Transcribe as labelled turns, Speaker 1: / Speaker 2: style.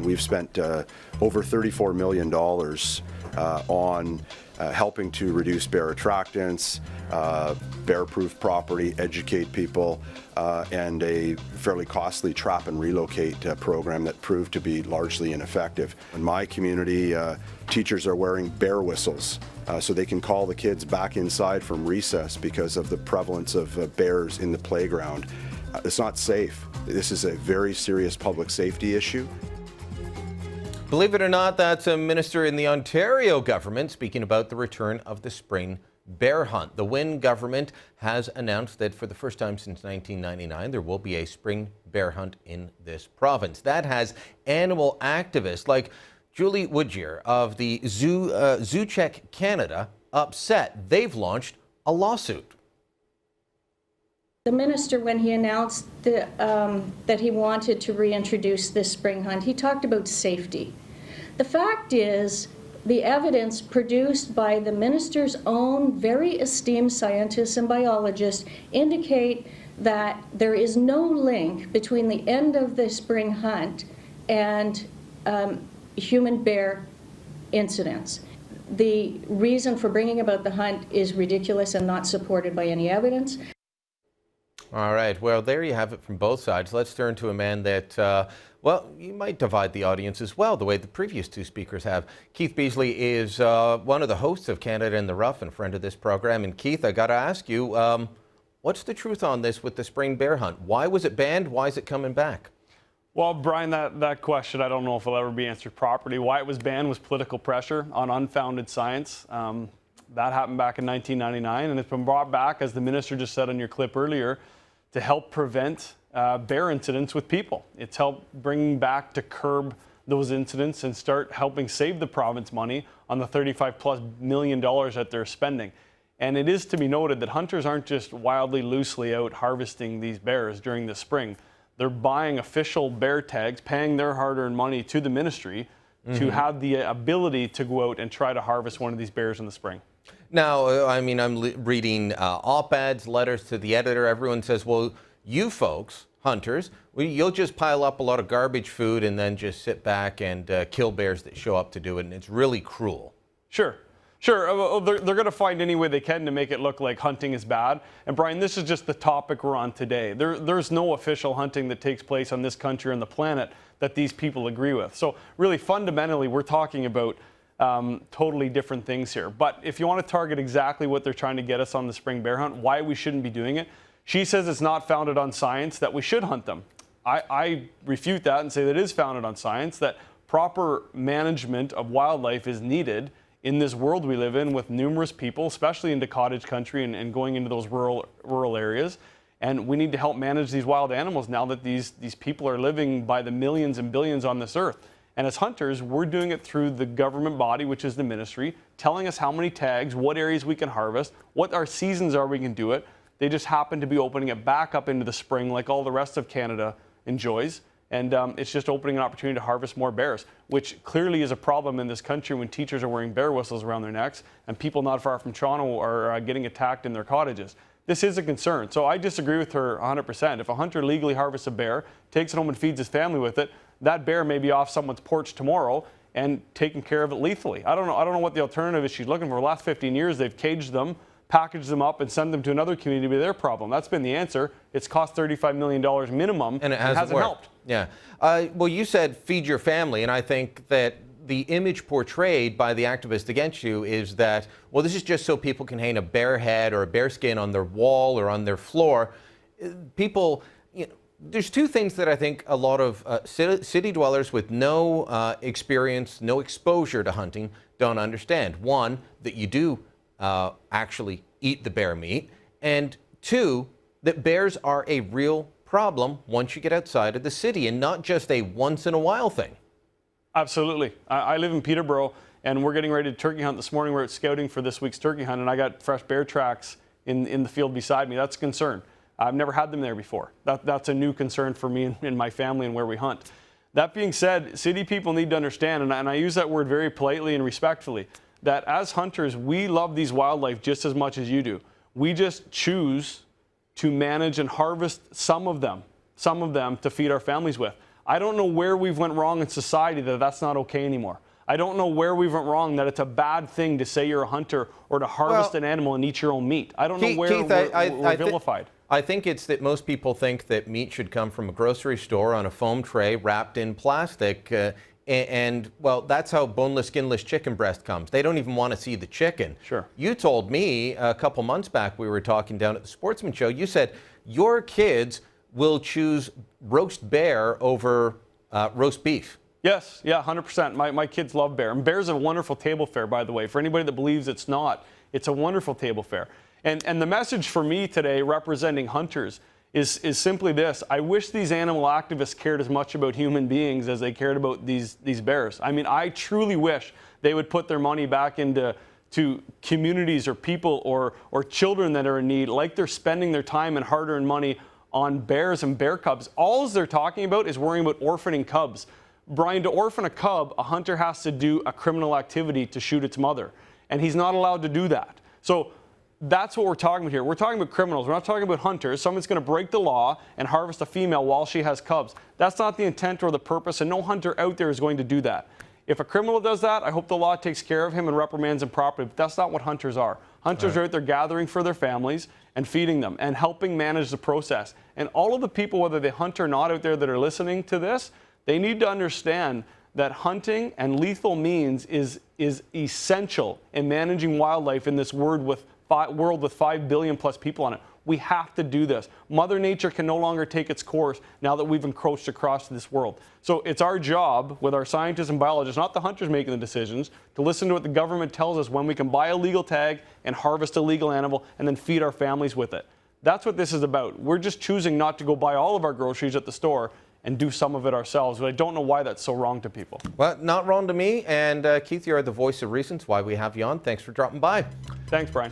Speaker 1: We've spent over $34 million on helping to reduce bear attractants, bear-proof property, educate people, and a fairly costly trap and relocate program that proved to be largely ineffective. In my community, teachers are wearing bear whistles so they can call the kids back inside from recess because of the prevalence of bears in the playground. It's not safe. This is a very serious public safety issue.
Speaker 2: Believe it or not, that's a minister in the Ontario government speaking about the return of the spring bear hunt. The Wynne government has announced that for the first time since 1999, there will be a spring bear hunt in this province. That has animal activists like Julie Woodyear of the Zoo Check Canada upset. They've launched a lawsuit.
Speaker 3: The minister, when he announced that he wanted to reintroduce this spring hunt, he talked about safety. The fact is, the evidence produced by the minister's own very esteemed scientists and biologists indicate that there is no link between the end of the spring hunt and human bear incidents. The reason for bringing about the hunt is ridiculous and not supported by any evidence.
Speaker 2: All right, well, there you have it from both sides. Let's turn to a man that, well, you might divide the audience as well, the way the previous two speakers have. Keith Beasley is one of the hosts of Canada in the Rough and friend of this program. And Keith, I got to ask you, what's the truth on this with the spring bear hunt? Why was it banned? Why is it coming back?
Speaker 4: Well, Brian, that question, I don't know if it'll ever be answered properly. Why it was banned was political pressure on unfounded science. That happened back in 1999, and it's been brought back, as the minister just said on your clip earlier, to help prevent bear incidents with people. It's helped bring back to curb those incidents and start helping save the province money on the $35+ million that they're spending. And it is to be noted that hunters aren't just wildly loosely out harvesting these bears during the spring. They're buying official bear tags, paying their hard-earned money to the ministry to have the ability to go out and try to harvest one of these bears in the spring.
Speaker 2: Now, I mean, I'm reading op-eds, letters to the editor. Everyone says, well, you folks, hunters, you'll just pile up a lot of garbage food and then just sit back and kill bears that show up to do it, and it's really cruel.
Speaker 4: Sure. They're going to find any way they can to make it look like hunting is bad. And Brian, this is just the topic we're on today. There's no official hunting that takes place on this country or on the planet that these people agree with. So really, fundamentally, we're talking about totally different things here. But if you want to target exactly what they're trying to get us on the spring bear hunt, why we shouldn't be doing it, she says it's not founded on science, that we should hunt them. I refute that and say that it is founded on science, that proper management of wildlife is needed in this world we live in with numerous people, especially into cottage country and going into those rural areas. And we need to help manage these wild animals now that these people are living by the millions and billions on this earth. And as hunters, we're doing it through the government body, which is the ministry, telling us how many tags, what areas we can harvest, what our seasons are we can do it. They just happen to be opening it back up into the spring like all the rest of Canada enjoys. And it's just opening an opportunity to harvest more bears, which clearly is a problem in this country when teachers are wearing bear whistles around their necks and people not far from Toronto are getting attacked in their cottages. This is a concern. So I disagree with her 100%. If a hunter legally harvests a bear, takes it home and feeds his family with it, that bear may be off someone's porch tomorrow and taking care of it lethally. I don't know what the alternative is she's looking for. The last 15 years, they've caged them, packaged them up, and sent them to another community to be their problem. That's been the answer. It's cost $35 million minimum,
Speaker 2: and it hasn't
Speaker 4: helped.
Speaker 2: Yeah. Well, you said feed your family, and I think that the image portrayed by the activist against you is that, well, this is just so people can hang a bear head or a bear skin on their wall or on their floor. People, there's two things that I think a lot of city dwellers with no experience, no exposure to hunting don't understand. One, that you do actually eat the bear meat, and two, that bears are a real problem once you get outside of the city and not just a once-in-a-while thing.
Speaker 4: Absolutely. I live in Peterborough, and we're getting ready to turkey hunt this morning. We're out scouting for this week's turkey hunt, and I got fresh bear tracks in the field beside me. That's a concern. I've never had them there before. That's a new concern for me and my family and where we hunt. That being said, city people need to understand, and I use that word very politely and respectfully, that as hunters, we love these wildlife just as much as you do. We just choose to manage and harvest some of them to feed our families with. I don't know where we've went wrong in society that that's not okay anymore. I don't know where we went wrong that it's a bad thing to say you're a hunter or to harvest an animal and eat your own meat. I don't know where
Speaker 2: Keith,
Speaker 4: we're vilified.
Speaker 2: I think it's that most people think that meat should come from a grocery store on a foam tray wrapped in plastic. Well, that's how boneless, skinless chicken breast comes. They don't even want to see the chicken.
Speaker 4: Sure.
Speaker 2: You told me a couple months back, we were talking down at the Sportsman Show, you said your kids will choose roast bear over roast beef.
Speaker 4: Yes, yeah, 100%. My kids love bear. And bear's a wonderful table fare, by the way. For anybody that believes it's not, it's a wonderful table fare. And the message for me today, representing hunters, is simply this. I wish these animal activists cared as much about human beings as they cared about these bears. I mean, I truly wish they would put their money back into communities or people or children that are in need, like they're spending their time and hard-earned money on bears and bear cubs. All they're talking about is worrying about orphaning cubs. Brian, to orphan a cub, a hunter has to do a criminal activity to shoot its mother, and he's not allowed to do that. So that's what we're talking about here. We're talking about criminals. We're not talking about hunters. Someone's going to break the law and harvest a female while she has cubs. That's not the intent or the purpose, and no hunter out there is going to do that. If a criminal does that, I hope the law takes care of him and reprimands him properly, but that's not what hunters are. Hunters are out there gathering for their families and feeding them and helping manage the process. And all of the people, whether they hunt or not out there that are listening to this, they need to understand that hunting and lethal means is essential in managing wildlife in this world with 5 billion plus people on it. We have to do this. Mother Nature can no longer take its course now that we've encroached across this world. So it's our job, with our scientists and biologists, not the hunters making the decisions, to listen to what the government tells us when we can buy a legal tag and harvest a legal animal and then feed our families with it. That's what this is about. We're just choosing not to go buy all of our groceries at the store and do some of it ourselves. But I don't know why that's so wrong to people.
Speaker 2: Well, not wrong to me. And Keith, you are the voice of reasons why we have you on. Thanks for dropping by.
Speaker 4: Thanks, Brian.